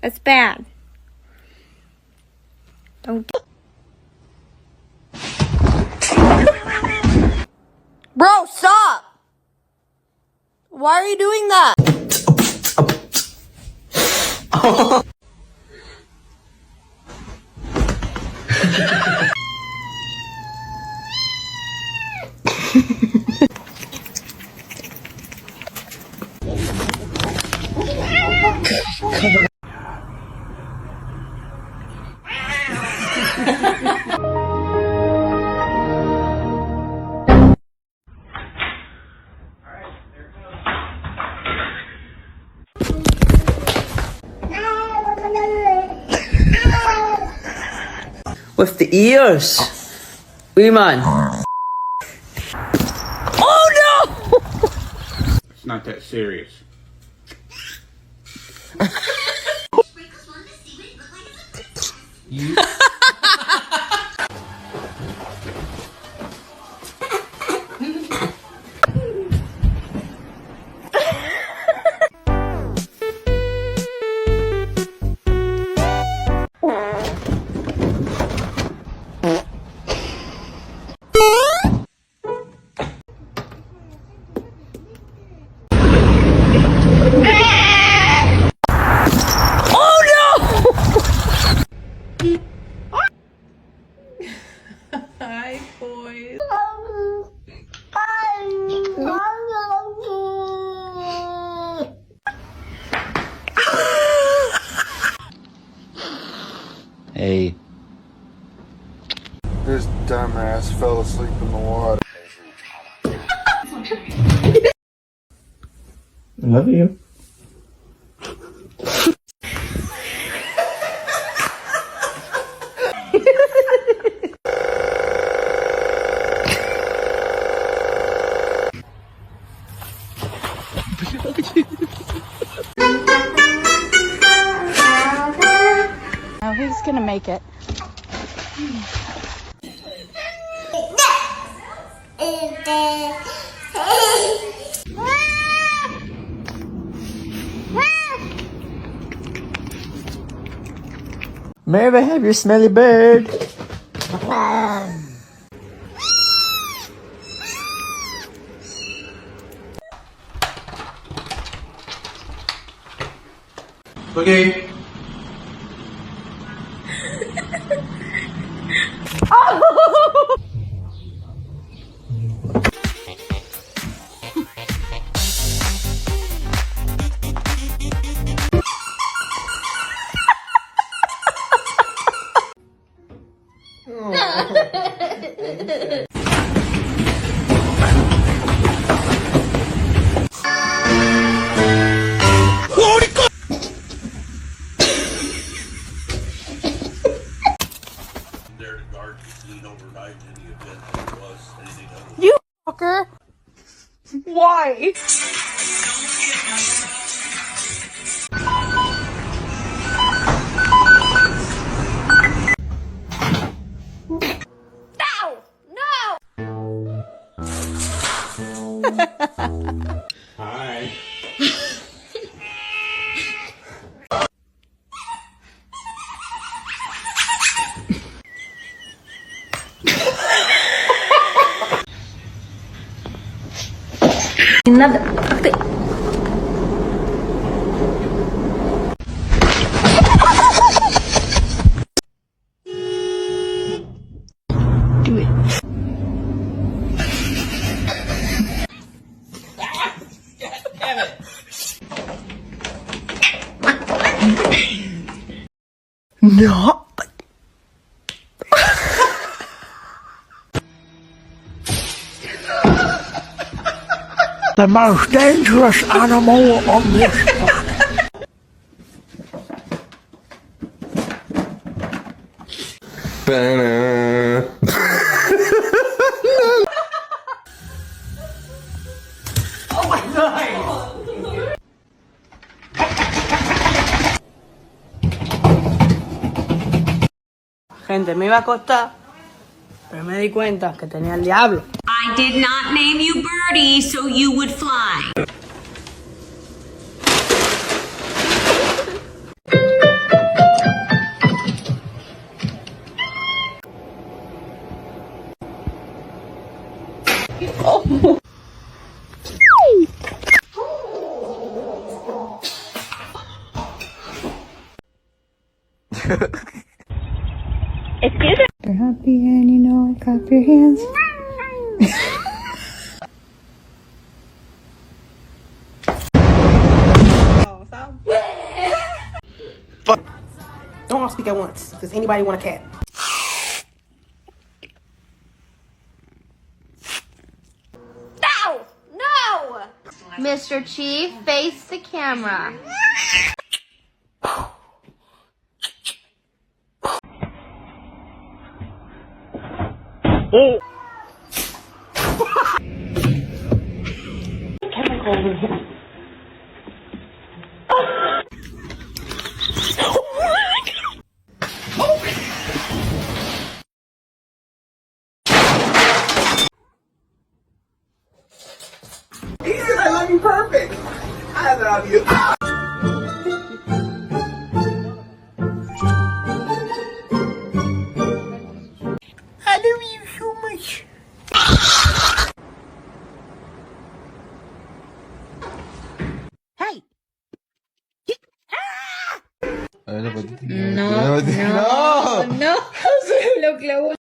That's bad. Don't. Bro, stop! Why are you doing that? With the ears. Wee man. Oh no! It's not that serious. You? Hi, boys. Hey. This dumbass fell asleep in the water. I love you. Oh, he's gonna make it. May I have your smelly bird? Okay. There to guard the fleet overnight in the event there was anything other. You fucker. Why? Hi. Nada. Do it. No. The most dangerous animal on this planet. Oh my God! Gente, me iba a acostar, pero me di cuenta que tenía el diablo. I did not name you Birdie so you would fly. You're happy and you know it. Clap your hands. Don't all speak at once. Does anybody want a cat? No! No! Mr. Chief, face the camera. I love you perfect. I love you. I love you so much. Hey! No, no, No, lo clavó.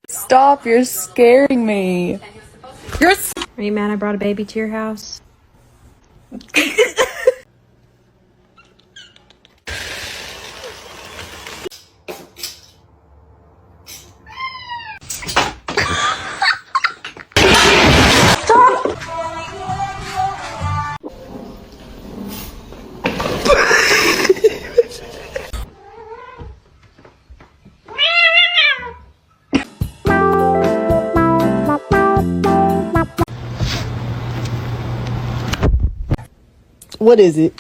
Stop, you're scaring me. Are you mad I brought a baby to your house? What is it?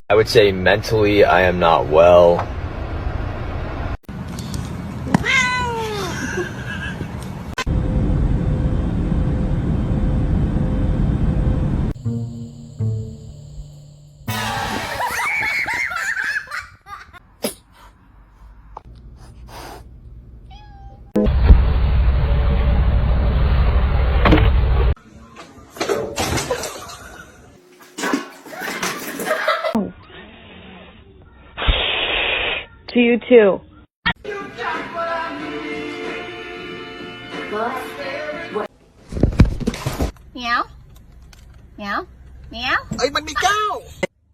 I would say mentally I am not well. To you too. Meow? Meow? Meow? Ay, manikaw!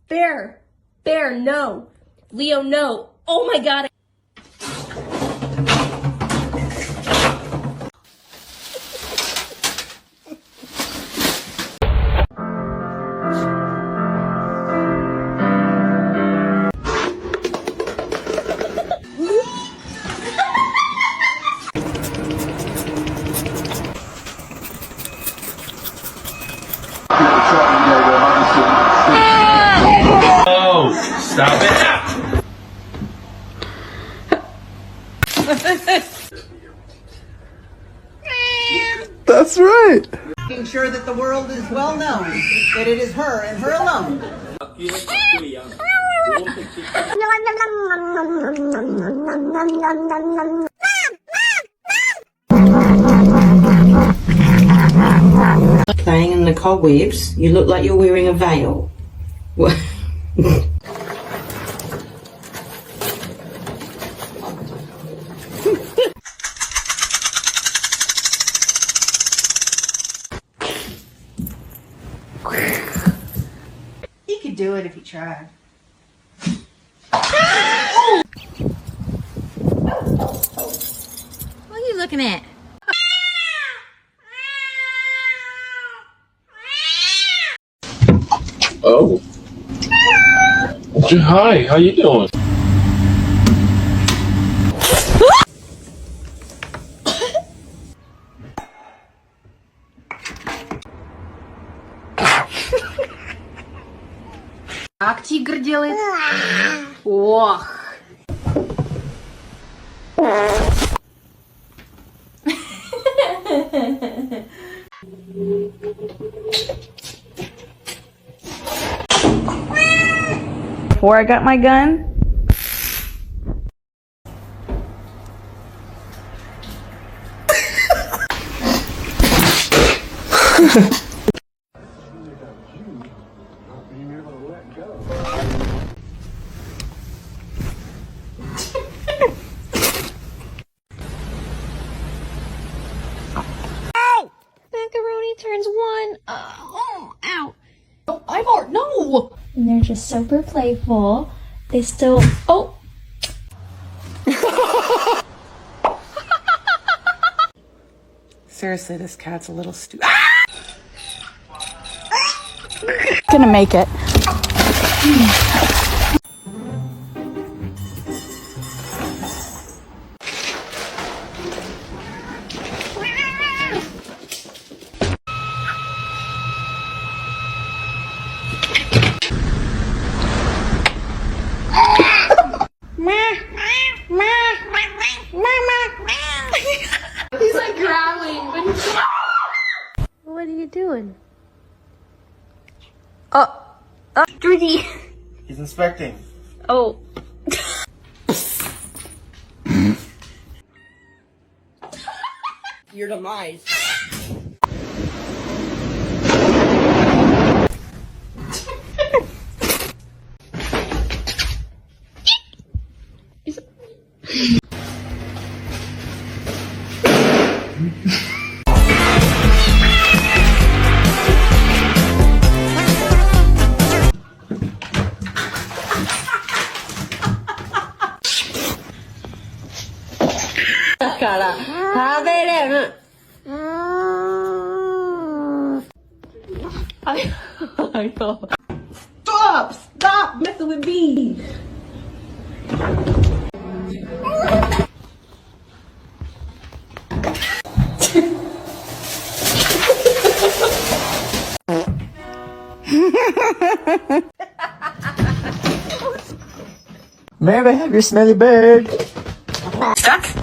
Bear! Bear, no! Leo, no! Oh my god! Oh, stop it. That's right. Making sure that the world is well known that it is her and her alone. Playing in the cobwebs, you look like you're wearing a veil. What? He could do it if he tried. What are you looking at? Oh. Hi, how you doing? Как тигр делает? Ох. Before I got my gun, macaroni turns one. Ow. Ivor, no! And they're just super playful. They still. Oh! Seriously, this cat's a little stupid. Gonna make it. He's like growling, but he's. what are you doing? Dirty. He's inspecting. Oh. Your demise. Cara, a ver, I know. Stop messing with me. May I have your smelly bird? Stuck?